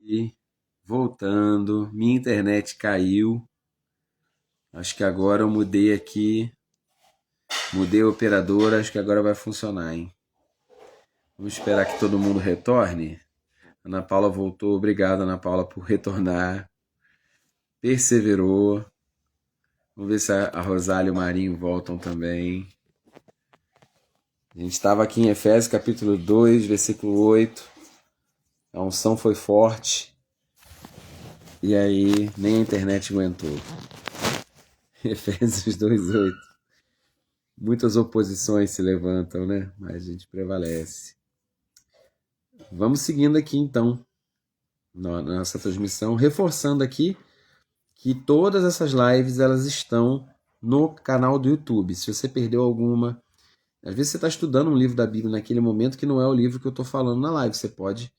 E voltando, minha internet caiu. Acho que agora eu mudei aqui, mudei a operadora, acho que agora vai funcionar, hein? Vamos esperar que todo mundo retorne. Ana Paula voltou, obrigado Ana Paula por retornar. Perseverou. Vamos ver se a Rosália e o Marinho voltam também. A gente estava aqui em Efésios capítulo 2, versículo 8. A unção foi forte. E aí, nem a internet aguentou. Efésios 2:8. Muitas oposições se levantam, né? Mas a gente prevalece. Vamos seguindo aqui, então, na nossa transmissão, reforçando aqui que todas essas lives elas estão no canal do YouTube. Se você perdeu alguma, às vezes você está estudando um livro da Bíblia naquele momento que não é o livro que eu estou falando na live. Você pode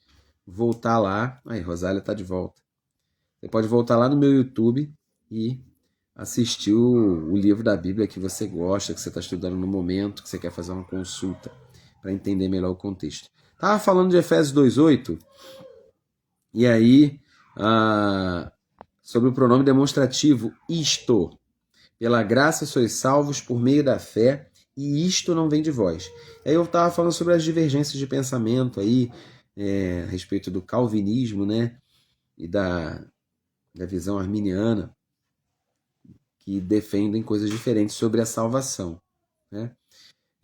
voltar lá. Aí, Rosália está de volta. Você pode voltar lá no meu YouTube e assistir o livro da Bíblia que você gosta, que você está estudando no momento, que você quer fazer uma consulta para entender melhor o contexto. Estava falando de Efésios 2:8, e aí, sobre o pronome demonstrativo, isto. Pela graça sois salvos por meio da fé, e isto não vem de vós. Aí eu estava falando sobre as divergências de pensamento aí, a respeito do calvinismo, né, e da visão arminiana, que defendem coisas diferentes sobre a salvação, né?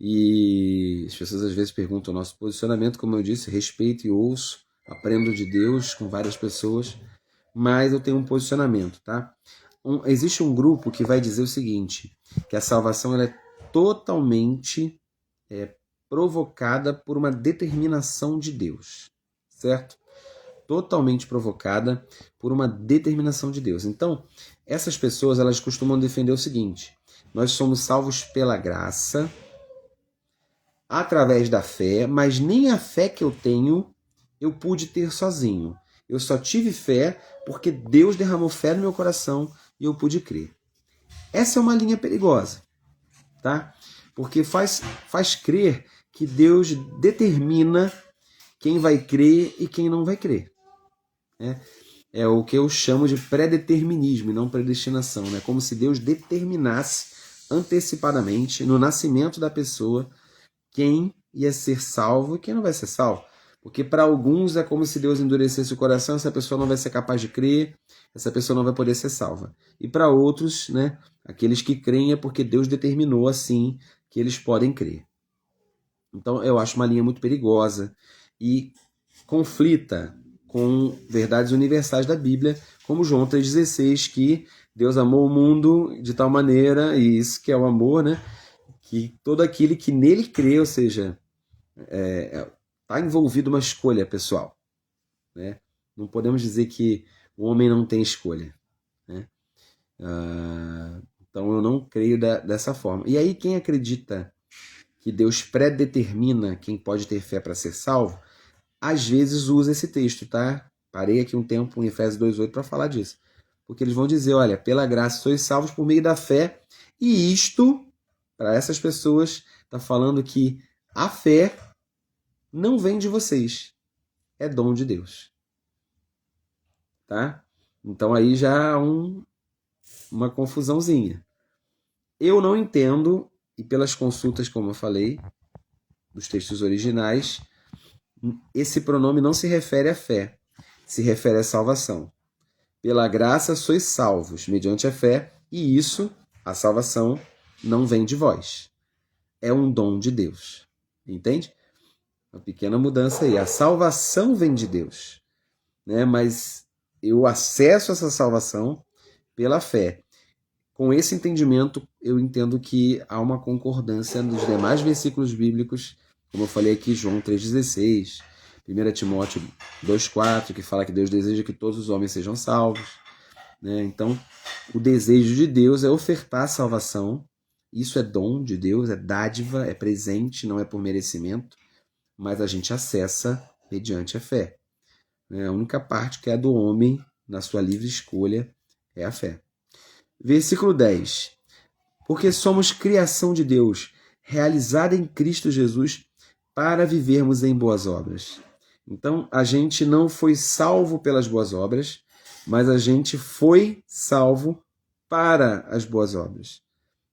E as pessoas às vezes perguntam o nosso posicionamento, como eu disse, respeito e ouço, aprendo de Deus com várias pessoas, mas eu tenho um posicionamento, tá? Existe um grupo que vai dizer o seguinte, que a salvação ela é totalmente provocada por uma determinação de Deus, certo? Totalmente provocada por uma determinação de Deus. Então, essas pessoas elas costumam defender o seguinte: nós somos salvos pela graça, através da fé, mas nem a fé que eu tenho eu pude ter sozinho. Eu só tive fé porque Deus derramou fé no meu coração e eu pude crer. Essa é uma linha perigosa, tá? Porque faz crer que Deus determina quem vai crer e quem não vai crer. É o que eu chamo de pré-determinismo e não predestinação, né? Como se Deus determinasse antecipadamente no nascimento da pessoa quem ia ser salvo e quem não vai ser salvo. Porque para alguns é como se Deus endurecesse o coração, essa pessoa não vai ser capaz de crer, essa pessoa não vai poder ser salva. E para outros, né, aqueles que creem é porque Deus determinou assim que eles podem crer. Então eu acho uma linha muito perigosa e conflita com verdades universais da Bíblia, como João 3,16, que Deus amou o mundo de tal maneira, e isso que é o amor, né? Que todo aquele que nele crê, ou seja, está envolvido uma escolha pessoal, né? Não podemos dizer que o homem não tem escolha, né? Então eu não creio dessa forma. E aí quem acredita que Deus predetermina quem pode ter fé para ser salvo, às vezes usa esse texto, tá? Parei aqui um tempo em Efésios 2:8 para falar disso. Porque eles vão dizer, olha, pela graça sois salvos por meio da fé, e isto, para essas pessoas, está falando que a fé não vem de vocês, é dom de Deus. Tá? Então aí já há uma confusãozinha. Eu não entendo, e pelas consultas, como eu falei, dos textos originais, esse pronome não se refere à fé, se refere à salvação. Pela graça sois salvos, mediante a fé, e isso, a salvação, não vem de vós. É um dom de Deus. Entende? Uma pequena mudança aí. A salvação vem de Deus, né? Mas eu acesso essa salvação pela fé. Com esse entendimento, eu entendo que há uma concordância nos demais versículos bíblicos, como eu falei aqui, João 3,16, 1 Timóteo 2,4, que fala que Deus deseja que todos os homens sejam salvos, né? Então, o desejo de Deus é ofertar a salvação. Isso é dom de Deus, é dádiva, é presente, não é por merecimento, mas a gente acessa mediante a fé. A única parte que é do homem, na sua livre escolha, é a fé. Versículo 10. Porque somos criação de Deus, realizada em Cristo Jesus, para vivermos em boas obras, Então, a gente não foi salvo pelas boas obras, mas a gente foi salvo para as boas obras.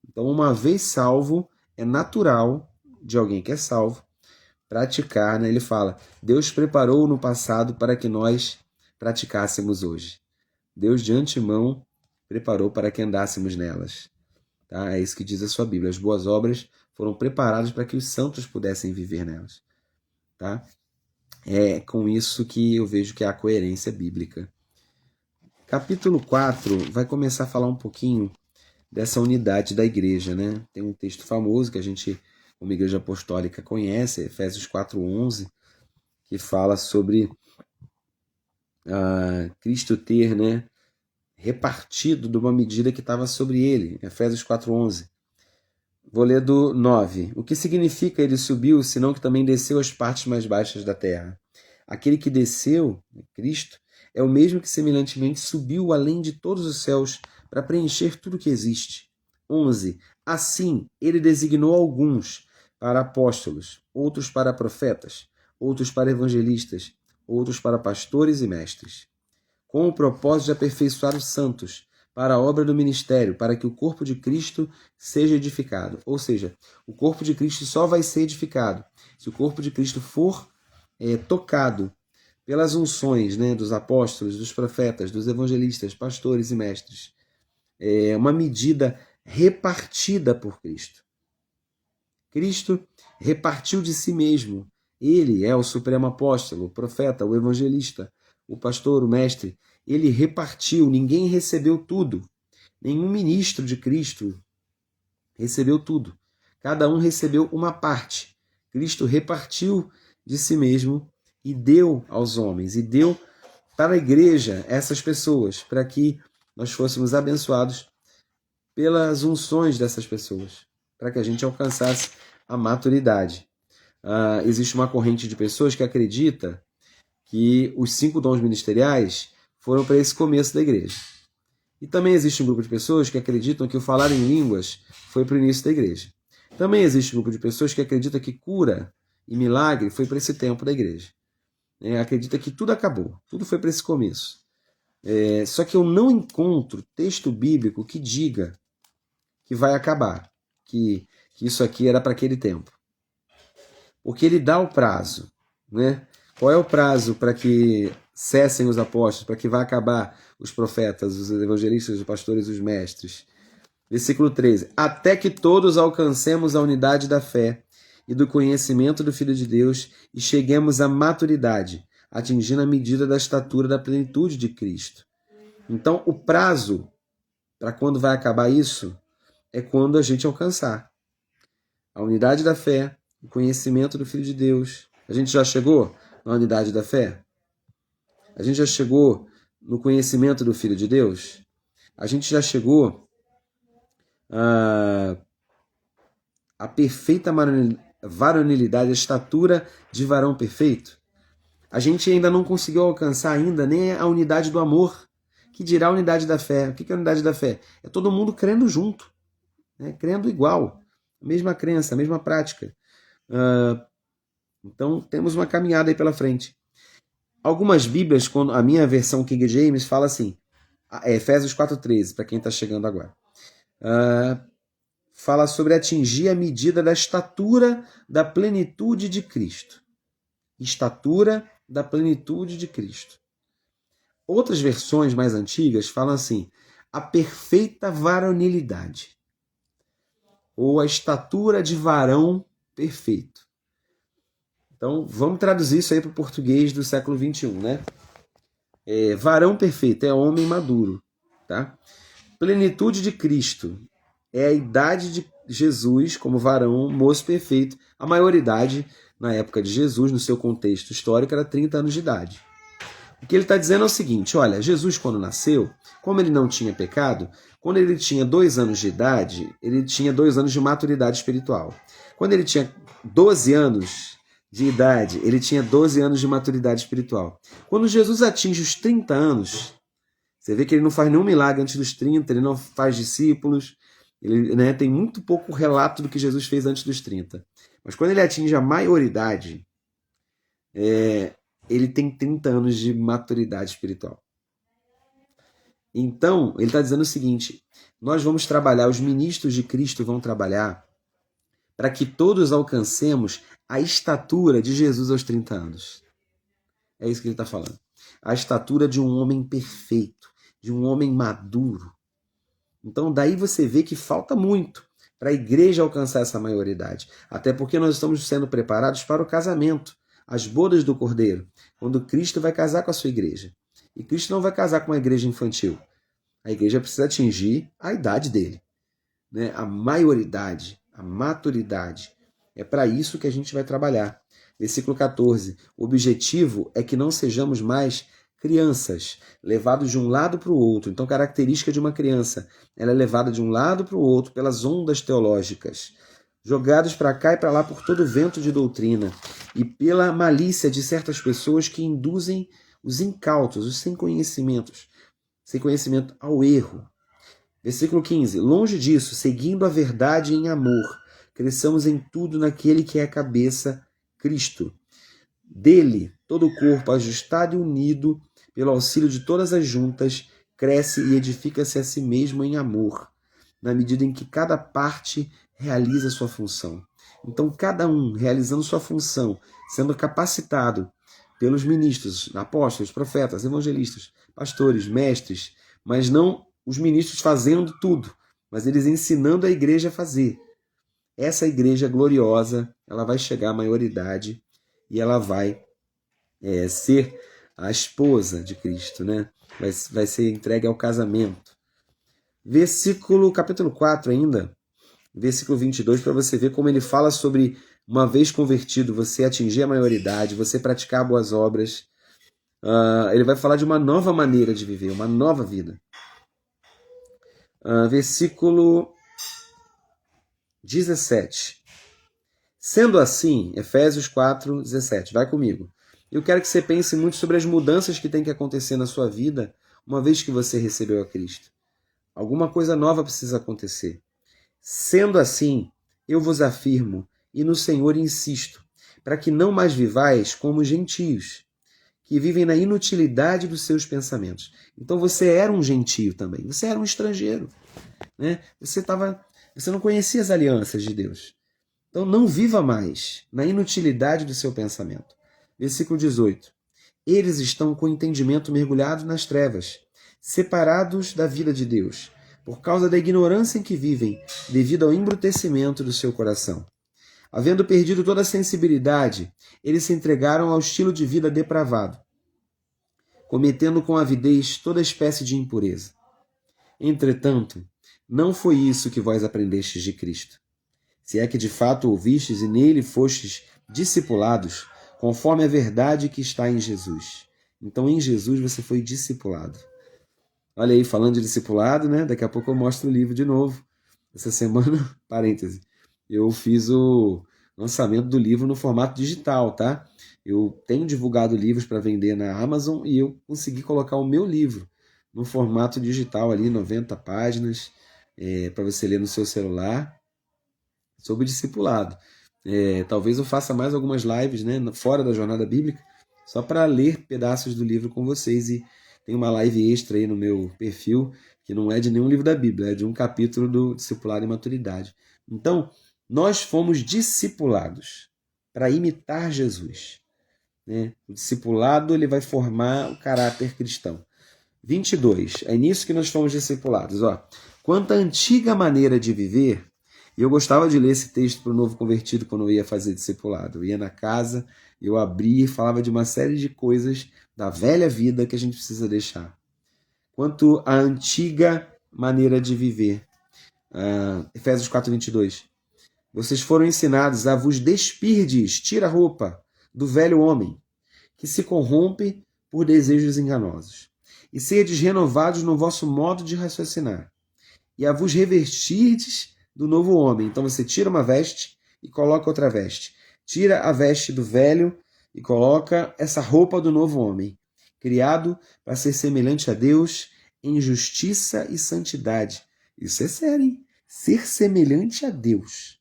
Então, uma vez salvo, é natural de alguém que é salvo praticar, né? Ele fala, Deus preparou no passado para que nós praticássemos hoje. Deus de antemão preparou para que andássemos nelas. Tá? É isso que diz a sua Bíblia. As boas obras foram preparadas para que os santos pudessem viver nelas. Tá? É com isso que eu vejo que há coerência bíblica. Capítulo 4 vai começar a falar um pouquinho dessa unidade da igreja, né? Tem um texto famoso que a gente, como igreja apostólica, conhece, Efésios 4:11, que fala sobre Cristo ter, né, repartido de uma medida que estava sobre ele, Efésios 4:11. Vou ler do 9. O que significa ele subiu, senão que também desceu às partes mais baixas da terra? Aquele que desceu, Cristo, é o mesmo que semelhantemente subiu além de todos os céus para preencher tudo que existe. 11. Assim, ele designou alguns para apóstolos, outros para profetas, outros para evangelistas, outros para pastores e mestres, com o propósito de aperfeiçoar os santos, para a obra do ministério, para que o corpo de Cristo seja edificado. Ou seja, o corpo de Cristo só vai ser edificado se o corpo de Cristo for tocado pelas unções, né, dos apóstolos, dos profetas, dos evangelistas, pastores e mestres. É uma medida repartida por Cristo. Cristo repartiu de si mesmo. Ele é o supremo apóstolo, o profeta, o evangelista, o pastor, o mestre. Ele repartiu, ninguém recebeu tudo. Nenhum ministro de Cristo recebeu tudo. Cada um recebeu uma parte. Cristo repartiu de si mesmo e deu aos homens, e deu para a igreja essas pessoas, para que nós fôssemos abençoados pelas unções dessas pessoas, para que a gente alcançasse a maturidade. Existe uma corrente de pessoas que acredita que os 5 dons ministeriais foram para esse começo da igreja. E também existe um grupo de pessoas que acreditam que o falar em línguas foi para o início da igreja. Também existe um grupo de pessoas que acredita que cura e milagre foi para esse tempo da igreja. Acredita que tudo acabou, tudo foi para esse começo. Só que eu não encontro texto bíblico que diga que vai acabar, que isso aqui era para aquele tempo. Porque ele dá o prazo, né? Qual é o prazo para que cessem os apóstolos, para que vá acabar os profetas, os evangelistas, os pastores, os mestres? Versículo 13. Até que todos alcancemos a unidade da fé e do conhecimento do Filho de Deus e cheguemos à maturidade, atingindo a medida da estatura da plenitude de Cristo. Então, o prazo para quando vai acabar isso é quando a gente alcançar a unidade da fé, o conhecimento do Filho de Deus. A gente já chegou na unidade da fé? A gente já chegou no conhecimento do Filho de Deus? A gente já chegou a perfeita varonilidade, a estatura de varão perfeito? A gente ainda não conseguiu alcançar ainda nem a unidade do amor, que dirá a unidade da fé. O que é a unidade da fé? É todo mundo crendo junto, né? Crendo igual, a mesma crença, a mesma prática. Então temos uma caminhada aí pela frente. Algumas Bíblias, quando a minha versão King James fala assim, Efésios 4:13, para quem está chegando agora, fala sobre atingir a medida da estatura da plenitude de Cristo. Estatura da plenitude de Cristo. Outras versões mais antigas falam assim, a perfeita varonilidade, ou a estatura de varão perfeito. Então, vamos traduzir isso aí para o português do século XXI, né? Varão perfeito é homem maduro, tá? Plenitude de Cristo é a idade de Jesus como varão, moço perfeito. A maioridade, na época de Jesus, no seu contexto histórico, era 30 anos de idade. O que ele está dizendo é o seguinte, olha, Jesus quando nasceu, como ele não tinha pecado, quando ele tinha 2 anos de idade, ele tinha 2 anos de maturidade espiritual. Quando ele tinha 12 anos de idade, ele tinha 12 anos de maturidade espiritual. Quando Jesus atinge os 30 anos, você vê que ele não faz nenhum milagre antes dos 30, ele não faz discípulos, ele, né, tem muito pouco relato do que Jesus fez antes dos 30. Mas quando ele atinge a maioridade, ele tem 30 anos de maturidade espiritual. Então, ele está dizendo o seguinte, nós vamos trabalhar, os ministros de Cristo vão trabalhar para que todos alcancemos a estatura de Jesus aos 30 anos. É isso que ele está falando. A estatura de um homem perfeito, de um homem maduro. Então, daí você vê que falta muito para a igreja alcançar essa maioridade. Até porque nós estamos sendo preparados para o casamento, as bodas do Cordeiro, quando Cristo vai casar com a sua igreja. E Cristo não vai casar com uma igreja infantil. A igreja precisa atingir a idade dele, né? A maioridade, a maturidade. É para isso que a gente vai trabalhar. Versículo 14. O objetivo é que não sejamos mais crianças, levados de um lado para o outro. Então, característica de uma criança, ela é levada de um lado para o outro pelas ondas teológicas, jogados para cá e para lá por todo vento de doutrina e pela malícia de certas pessoas que induzem os incautos, os sem conhecimento ao erro. Versículo 15. Longe disso, seguindo a verdade em amor, cresçamos em tudo naquele que é a cabeça, Cristo. Dele, todo o corpo, ajustado e unido pelo auxílio de todas as juntas, cresce e edifica-se a si mesmo em amor, na medida em que cada parte realiza sua função. Então, cada um realizando sua função, sendo capacitado pelos ministros, apóstolos, profetas, evangelistas, pastores, mestres, mas não os ministros fazendo tudo, mas eles ensinando a igreja a fazer. Essa igreja gloriosa, ela vai chegar à maioridade e ela vai ser a esposa de Cristo, né? Vai ser entregue ao casamento. Capítulo 4 ainda, versículo 22, para você ver como ele fala sobre, uma vez convertido, você atingir a maioridade, você praticar boas obras. Ele vai falar de uma nova maneira de viver, uma nova vida. Versículo 17. Sendo assim, Efésios 4, 17, vai comigo. Eu quero que você pense muito sobre as mudanças que tem que acontecer na sua vida uma vez que você recebeu a Cristo. Alguma coisa nova precisa acontecer. Sendo assim, eu vos afirmo, e no Senhor insisto, para que não mais vivais como gentios, que vivem na inutilidade dos seus pensamentos. Então você era um gentio também, você era um estrangeiro, né? Você não conhecia as alianças de Deus. Então não viva mais na inutilidade do seu pensamento. Versículo 18. Eles estão com o entendimento mergulhado nas trevas, separados da vida de Deus, por causa da ignorância em que vivem, devido ao embrutecimento do seu coração. Havendo perdido toda a sensibilidade, eles se entregaram ao estilo de vida depravado, cometendo com avidez toda espécie de impureza. Entretanto, não foi isso que vós aprendestes de Cristo. Se é que de fato ouvistes e nele fostes discipulados, conforme a verdade que está em Jesus. Então, em Jesus você foi discipulado. Olha aí, falando de discipulado, né? Daqui a pouco eu mostro o livro de novo. Essa semana, parêntese, eu fiz o lançamento do livro no formato digital, tá? Eu tenho divulgado livros para vender na Amazon e eu consegui colocar o meu livro no formato digital ali, 90 páginas, para você ler no seu celular, sobre discipulado. Talvez eu faça mais algumas lives, né, fora da jornada bíblica, só para ler pedaços do livro com vocês. E tem uma live extra aí no meu perfil, que não é de nenhum livro da Bíblia, é de um capítulo do Discipulado e Maturidade. Então, nós fomos discipulados para imitar Jesus, né? O discipulado, ele vai formar o caráter cristão. 22, é nisso que nós fomos discipulados. Quanto à antiga maneira de viver, eu gostava de ler esse texto para o novo convertido quando eu ia fazer discipulado. Eu ia na casa, eu abria e falava de uma série de coisas da velha vida que a gente precisa deixar. Quanto à antiga maneira de viver, Efésios 4, 22. Vocês foram ensinados a vos despirdes, tira a roupa, do velho homem, que se corrompe por desejos enganosos, e sedes renovados no vosso modo de raciocinar, e a vos revestirdes do novo homem. Então você tira uma veste e coloca outra veste. Tira a veste do velho e coloca essa roupa do novo homem, criado para ser semelhante a Deus em justiça e santidade. Isso é sério, hein? Ser semelhante a Deus.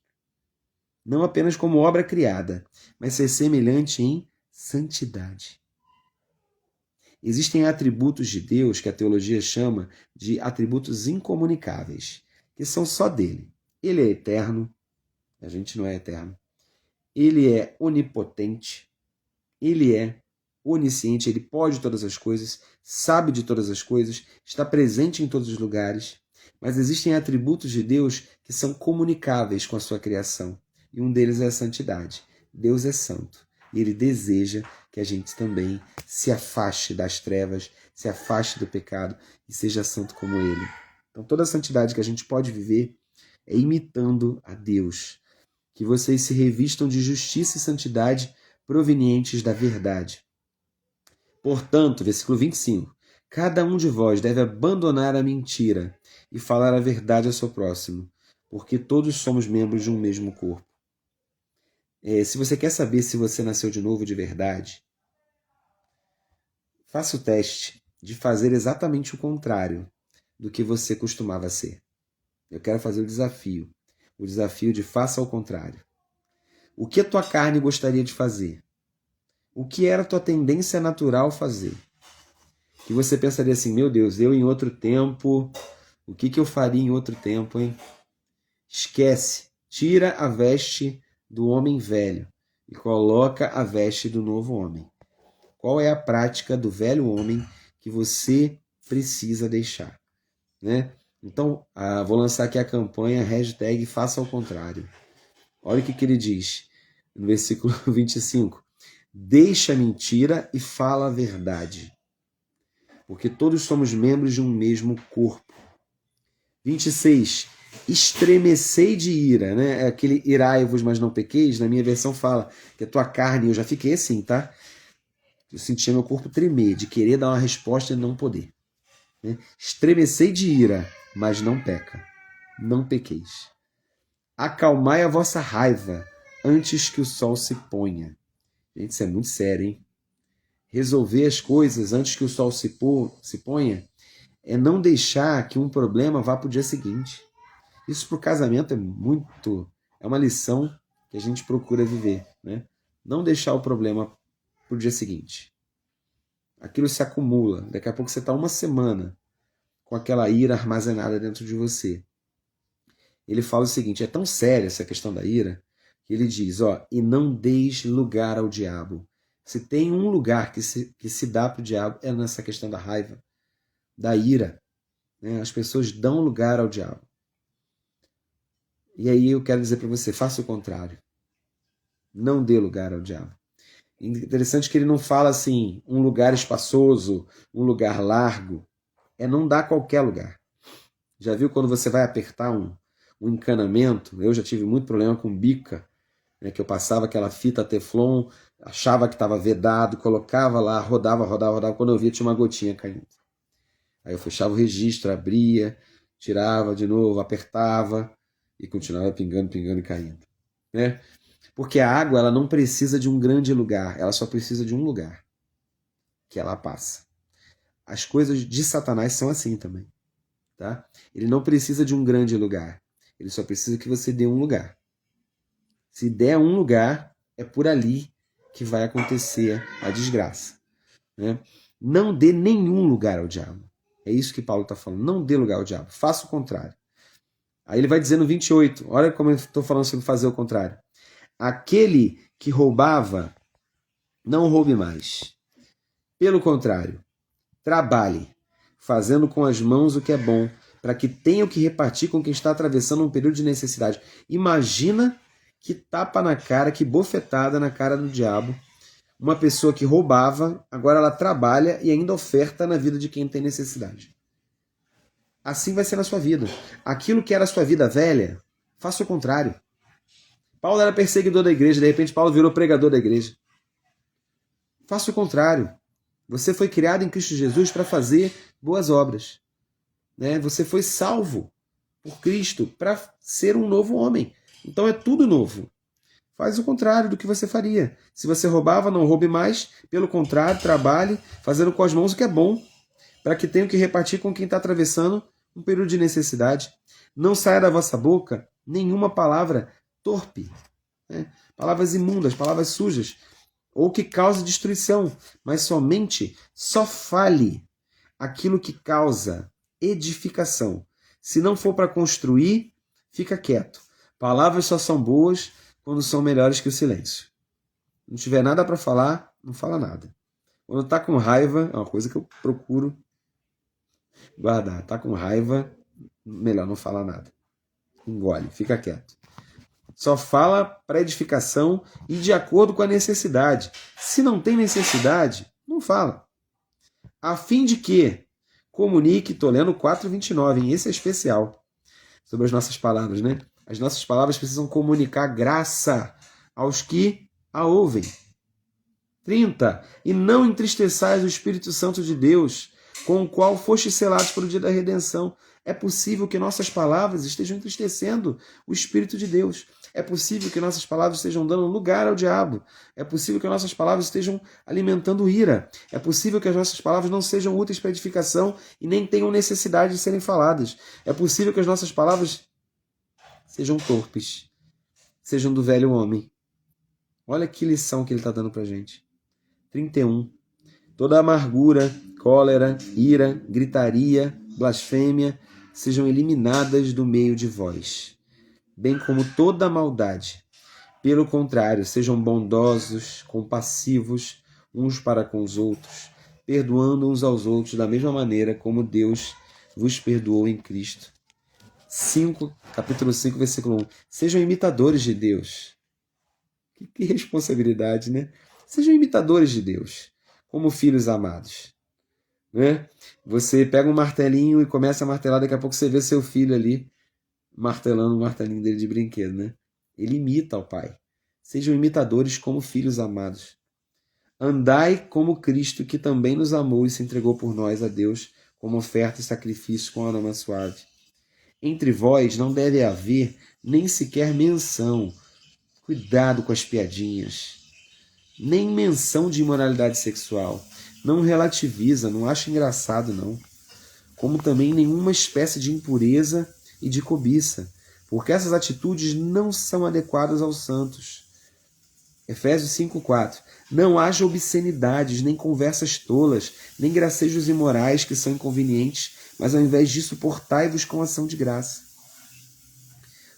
Não apenas como obra criada, mas ser semelhante em santidade. Existem atributos de Deus que a teologia chama de atributos incomunicáveis, que são só dele. Ele é eterno, a gente não é eterno. Ele é onipotente, ele é onisciente, ele pode todas as coisas, sabe de todas as coisas, está presente em todos os lugares. Mas existem atributos de Deus que são comunicáveis com a sua criação. E um deles é a santidade. Deus é santo. E ele deseja que a gente também se afaste das trevas, se afaste do pecado e seja santo como ele. Então toda a santidade que a gente pode viver é imitando a Deus. Que vocês se revistam de justiça e santidade provenientes da verdade. Portanto, versículo 25, cada um de vós deve abandonar a mentira e falar a verdade ao seu próximo, porque todos somos membros de um mesmo corpo. Se você quer saber se você nasceu de novo de verdade, faça o teste de fazer exatamente o contrário do que você costumava ser. Eu quero fazer o desafio de faça ao contrário. O que a tua carne gostaria de fazer? O que era a tua tendência natural fazer? Que você pensaria assim, meu Deus, eu em outro tempo, o que eu faria em outro tempo, hein? Esquece, tira a veste do homem velho e coloca a veste do novo homem. Qual é a prática do velho homem que você precisa deixar? Né? Então, vou lançar aqui a campanha, hashtag faça ao contrário. Olha o que ele diz no versículo 25. Deixa a mentira e fala a verdade, porque todos somos membros de um mesmo corpo. 26. Estremecei de ira, né? É aquele irai-vos, mas não pequeis. Na minha versão fala que a tua carne, eu já fiquei assim, tá? Eu sentia meu corpo tremer, de querer dar uma resposta e não poder. Né? Estremecei de ira, mas não peca. Não pequeis. Acalmai a vossa raiva antes que o sol se ponha. Gente, isso é muito sério, hein? Resolver as coisas antes que o sol se ponha é não deixar que um problema vá para o dia seguinte. Isso para o casamento é uma lição que a gente procura viver, né? Não deixar o problema para o dia seguinte. Aquilo se acumula. Daqui a pouco você está uma semana com aquela ira armazenada dentro de você. Ele fala o seguinte, é tão séria essa questão da ira, que ele diz, e não deis lugar ao diabo. Se tem um lugar que se dá para o diabo, é nessa questão da raiva, da ira. Né? As pessoas dão lugar ao diabo. E aí eu quero dizer para você, faça o contrário. Não dê lugar ao diabo. Interessante que ele não fala assim, um lugar espaçoso, um lugar largo. Não dá qualquer lugar. Já viu quando você vai apertar um encanamento? Eu já tive muito problema com bica, né, que eu passava aquela fita teflon, achava que estava vedado, colocava lá, rodava, quando eu via tinha uma gotinha caindo. Aí eu fechava o registro, abria, tirava de novo, apertava e continuava pingando e caindo. Né? Porque a água ela não precisa de um grande lugar, ela só precisa de um lugar que ela passa. As coisas de Satanás são assim também. Tá? Ele não precisa de um grande lugar, ele só precisa que você dê um lugar. Se der um lugar, é por ali que vai acontecer a desgraça. Né? Não dê nenhum lugar ao diabo. É isso que Paulo está falando. Não dê lugar ao diabo. Faça o contrário. Aí ele vai dizer no 28. Olha como eu estou falando sobre fazer o contrário. Aquele que roubava, não roube mais. Pelo contrário, trabalhe, fazendo com as mãos o que é bom, para que tenha o que repartir com quem está atravessando um período de necessidade. Imagina que tapa na cara, que bofetada na cara do diabo. Uma pessoa que roubava, agora ela trabalha e ainda oferta na vida de quem tem necessidade. Assim vai ser na sua vida. Aquilo que era a sua vida velha, faça o contrário. Paulo era perseguidor da igreja, de repente Paulo virou pregador da igreja. Faça o contrário. Você foi criado em Cristo Jesus para fazer boas obras. Né? Você foi salvo por Cristo para ser um novo homem. Então é tudo novo. Faz o contrário do que você faria. Se você roubava, não roube mais. Pelo contrário, trabalhe, fazendo com as mãos o que é bom, para que tenha o que repartir com quem está atravessando um período de necessidade. Não saia da vossa boca nenhuma palavra torpe, né? Palavras imundas, palavras sujas, ou que cause destruição, mas só fale aquilo que causa edificação. Se não for para construir, fica quieto. Palavras só são boas quando são melhores que o silêncio. Não tiver nada para falar, não fala nada. Quando está com raiva, é uma coisa que eu procuro guardar. Está com raiva, melhor não falar nada. Engole, fica quieto. Só fala para edificação e de acordo com a necessidade. Se não tem necessidade, não fala. A fim de que comunique, estou lendo 4:29, esse é especial, sobre as nossas palavras, né? As nossas palavras precisam comunicar graça aos que a ouvem. 30. E não entristeçais o Espírito Santo de Deus, com o qual fostes selados para o dia da redenção. É possível que nossas palavras estejam entristecendo o Espírito de Deus. É possível que nossas palavras estejam dando lugar ao diabo. É possível que nossas palavras estejam alimentando ira. É possível que as nossas palavras não sejam úteis para edificação e nem tenham necessidade de serem faladas. É possível que as nossas palavras sejam torpes, sejam do velho homem. Olha que lição que ele está dando para a gente. 31. Toda amargura, cólera, ira, gritaria, blasfêmia sejam eliminadas do meio de vós, bem como toda maldade. Pelo contrário, sejam bondosos, compassivos uns para com os outros, perdoando uns aos outros da mesma maneira como Deus vos perdoou em Cristo. Capítulo 5, versículo 1. Sejam imitadores de Deus. Que responsabilidade, né? Sejam imitadores de Deus, como filhos amados. Né? Você pega um martelinho e começa a martelar, daqui a pouco você vê seu filho ali martelando o martelinho dele de brinquedo, né? Ele imita ao pai. Sejam imitadores como filhos amados. Andai como Cristo, que também nos amou e se entregou por nós a Deus como oferta e sacrifício com aroma suave. Entre vós não deve haver nem sequer menção. Cuidado com as piadinhas. Nem menção de imoralidade sexual. Não relativiza, não acha engraçado, não. Como também nenhuma espécie de impureza e de cobiça, porque essas atitudes não são adequadas aos santos. Efésios 5:4. Não haja obscenidades, nem conversas tolas, nem gracejos imorais que são inconvenientes, mas ao invés disso portai-vos com ação de graça.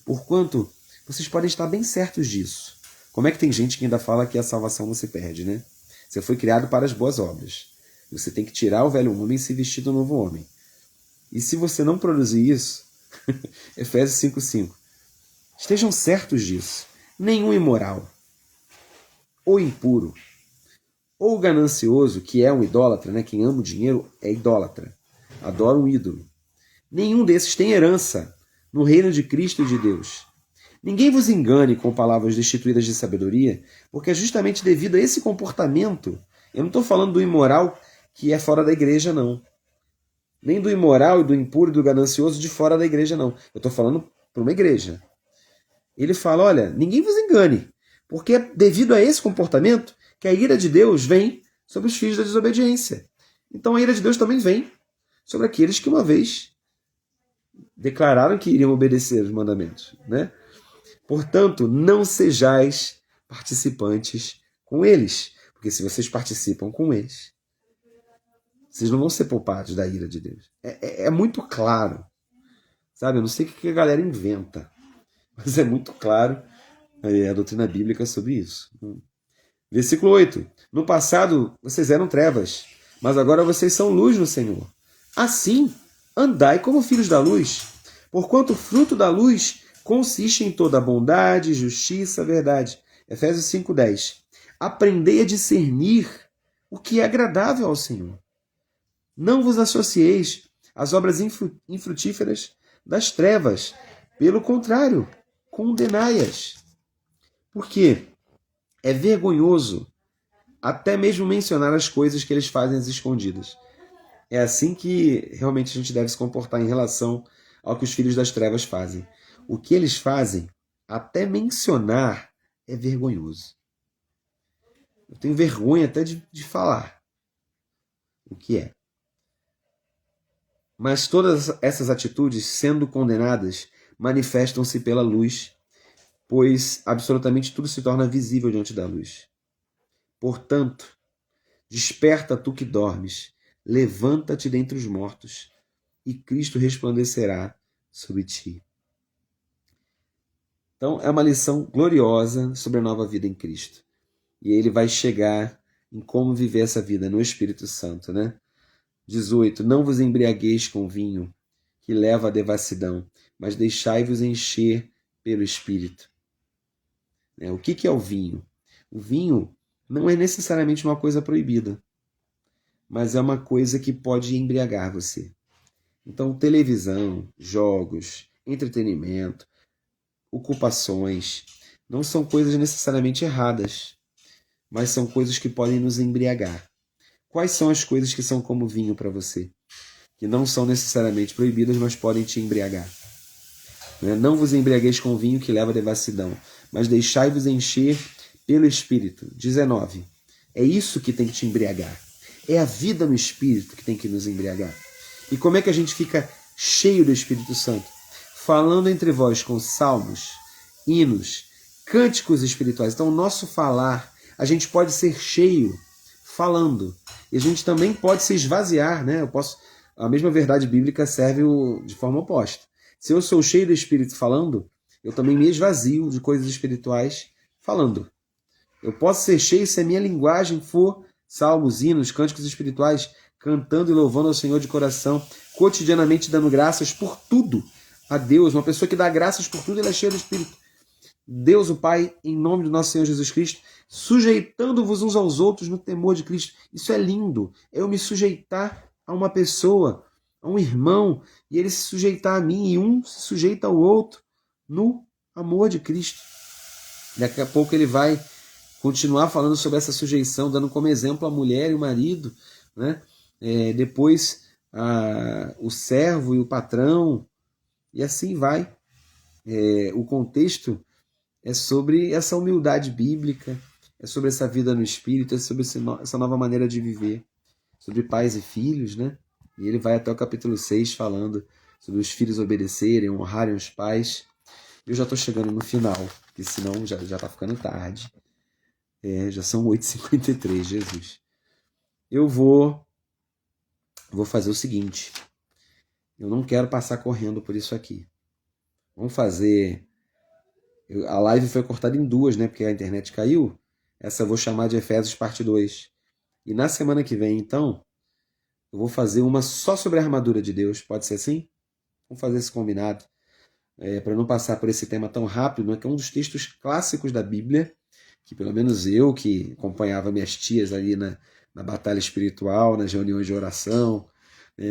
Porquanto, vocês podem estar bem certos disso. Como é que tem gente que ainda fala que a salvação não se perde, né? Você foi criado para as boas obras. Você tem que tirar o velho homem e se vestir do novo homem. E se você não produzir isso, Efésios 5:5. Estejam certos disso. Nenhum imoral, ou impuro, ou ganancioso, que é um idólatra, né? Quem ama o dinheiro é idólatra. Adora um ídolo. Nenhum desses tem herança no reino de Cristo e de Deus. Ninguém vos engane com palavras destituídas de sabedoria, porque é justamente devido a esse comportamento. Eu não estou falando do imoral que é fora da igreja, não. Nem do imoral e do impuro e do ganancioso de fora da igreja, não. Eu estou falando para uma igreja. Ele fala, olha, ninguém vos engane, porque é devido a esse comportamento que a ira de Deus vem sobre os filhos da desobediência. Então a ira de Deus também vem sobre aqueles que uma vez declararam que iriam obedecer os mandamentos, né? Portanto, não sejais participantes com eles, porque se vocês participam com eles, vocês não vão ser poupados da ira de Deus. É muito claro, sabe? Eu não sei o que a galera inventa, mas é muito claro a doutrina bíblica sobre isso. Versículo 8. No passado, vocês eram trevas, mas agora vocês são luz no Senhor. Assim, andai como filhos da luz, porquanto o fruto da luz consiste em toda bondade, justiça, verdade. Efésios 5:10. Aprendei a discernir o que é agradável ao Senhor. Não vos associeis às obras infrutíferas das trevas. Pelo contrário, condenai-as. Por quê? É vergonhoso até mesmo mencionar as coisas que eles fazem às escondidas. É assim que realmente a gente deve se comportar em relação ao que os filhos das trevas fazem. O que eles fazem, até mencionar, é vergonhoso. Eu tenho vergonha até de falar o que é. Mas todas essas atitudes, sendo condenadas, manifestam-se pela luz, pois absolutamente tudo se torna visível diante da luz. Portanto, desperta tu que dormes, levanta-te dentre os mortos, e Cristo resplandecerá sobre ti. Então, é uma lição gloriosa sobre a nova vida em Cristo. E ele vai chegar em como viver essa vida no Espírito Santo, né? 18. Não vos embriagueis com vinho, que leva à devassidão, mas deixai-vos encher pelo Espírito. O que é o vinho? O vinho não é necessariamente uma coisa proibida, mas é uma coisa que pode embriagar você. Então, televisão, jogos, entretenimento, ocupações, não são coisas necessariamente erradas, mas são coisas que podem nos embriagar. Quais são as coisas que são como vinho para você? Que não são necessariamente proibidas, mas podem te embriagar. Não vos embriagueis com vinho que leva à devassidão, mas deixai-vos encher pelo Espírito. 19. É isso que tem que te embriagar. É a vida no Espírito que tem que nos embriagar. E como é que a gente fica cheio do Espírito Santo? Falando entre vós com salmos, hinos, cânticos espirituais. Então, o nosso falar, a gente pode ser cheio falando. E a gente também pode se esvaziar, né? A mesma verdade bíblica serve de forma oposta. Se eu sou cheio do Espírito falando, eu também me esvazio de coisas espirituais falando. Eu posso ser cheio se a minha linguagem for salmos, hinos, cânticos espirituais, cantando e louvando ao Senhor de coração, cotidianamente dando graças por tudo a Deus. Uma pessoa que dá graças por tudo, ela é cheia do Espírito. Deus, o Pai, em nome do nosso Senhor Jesus Cristo, sujeitando-vos uns aos outros no temor de Cristo. Isso é lindo. É eu me sujeitar a uma pessoa, a um irmão, e ele se sujeitar a mim, e um se sujeita ao outro no amor de Cristo. Daqui a pouco ele vai continuar falando sobre essa sujeição, dando como exemplo a mulher e o marido, né? Depois o servo e o patrão, e assim vai. O contexto é sobre essa humildade bíblica, é sobre essa vida no Espírito, é sobre essa nova maneira de viver, sobre pais e filhos, né? E ele vai até o capítulo 6 falando sobre os filhos obedecerem, honrarem os pais. Eu já estou chegando no final, porque senão já está ficando tarde. Já são 8h53, Jesus. Eu vou fazer o seguinte. Eu não quero passar correndo por isso aqui. Vamos fazer... A live foi cortada em duas, né? Porque a internet caiu. Essa eu vou chamar de Efésios parte 2. E na semana que vem, então, eu vou fazer uma só sobre a armadura de Deus. Pode ser assim? Vamos fazer esse combinado. Para não passar por esse tema tão rápido, que é um dos textos clássicos da Bíblia, que pelo menos eu, que acompanhava minhas tias ali na batalha espiritual, nas reuniões de oração,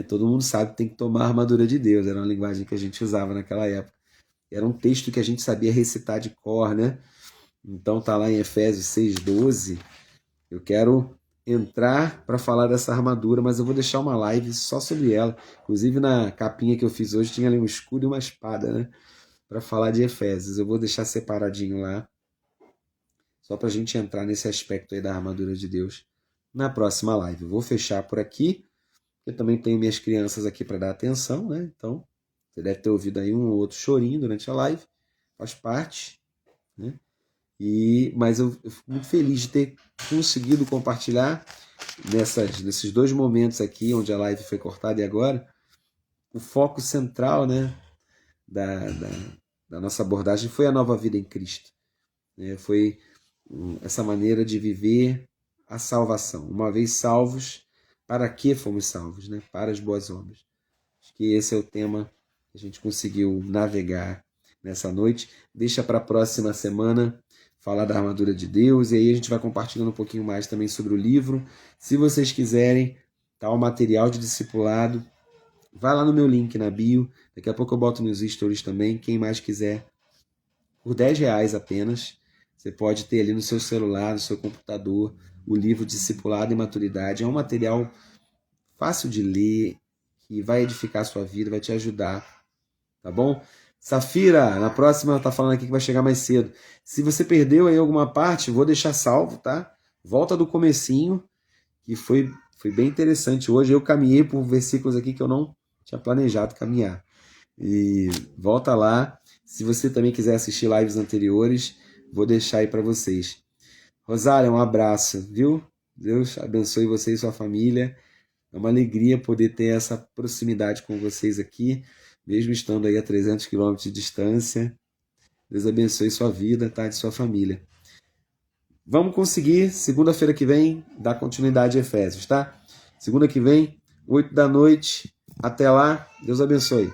todo mundo sabe que tem que tomar a armadura de Deus. Era uma linguagem que a gente usava naquela época. Era um texto que a gente sabia recitar de cor, né? Então tá lá em Efésios 6:12. Eu quero entrar para falar dessa armadura, mas eu vou deixar uma live só sobre ela. Inclusive na capinha que eu fiz hoje tinha ali um escudo e uma espada, né? Para falar de Efésios. Eu vou deixar separadinho lá, só para a gente entrar nesse aspecto aí da armadura de Deus na próxima live. Eu vou fechar por aqui. Eu também tenho minhas crianças aqui para dar atenção, né? Então, você deve ter ouvido aí um ou outro chorinho durante a live. Faz parte, né? Mas eu fico muito feliz de ter conseguido compartilhar nesses dois momentos aqui, onde a live foi cortada e agora, o foco central, né, da nossa abordagem foi a nova vida em Cristo. Foi essa maneira de viver a salvação. Uma vez salvos, para que fomos salvos? Né? Para as boas obras. Acho que esse é o tema que a gente conseguiu navegar nessa noite. Deixa para a próxima semana falar da armadura de Deus, e aí a gente vai compartilhando um pouquinho mais também sobre o livro. Se vocês quiserem, tá o material de discipulado, vai lá no meu link na bio, daqui a pouco eu boto nos stories também, quem mais quiser, por R$10 apenas, você pode ter ali no seu celular, no seu computador, o livro Discipulado e Maturidade. É um material fácil de ler, que vai edificar a sua vida, vai te ajudar, tá bom? Safira, na próxima ela tá falando aqui que vai chegar mais cedo. Se você perdeu aí alguma parte, vou deixar salvo, tá? Volta do comecinho, que foi bem interessante. Hoje eu caminhei por versículos aqui que eu não tinha planejado caminhar. E volta lá. Se você também quiser assistir lives anteriores, vou deixar aí para vocês. Rosália, um abraço, viu? Deus abençoe você e sua família. É uma alegria poder ter essa proximidade com vocês aqui, mesmo estando aí a 300 quilômetros de distância. Deus abençoe sua vida, tá? De sua família. Vamos conseguir, segunda-feira que vem, dar continuidade a Efésios, tá? Segunda que vem, 8 da noite. Até lá, Deus abençoe.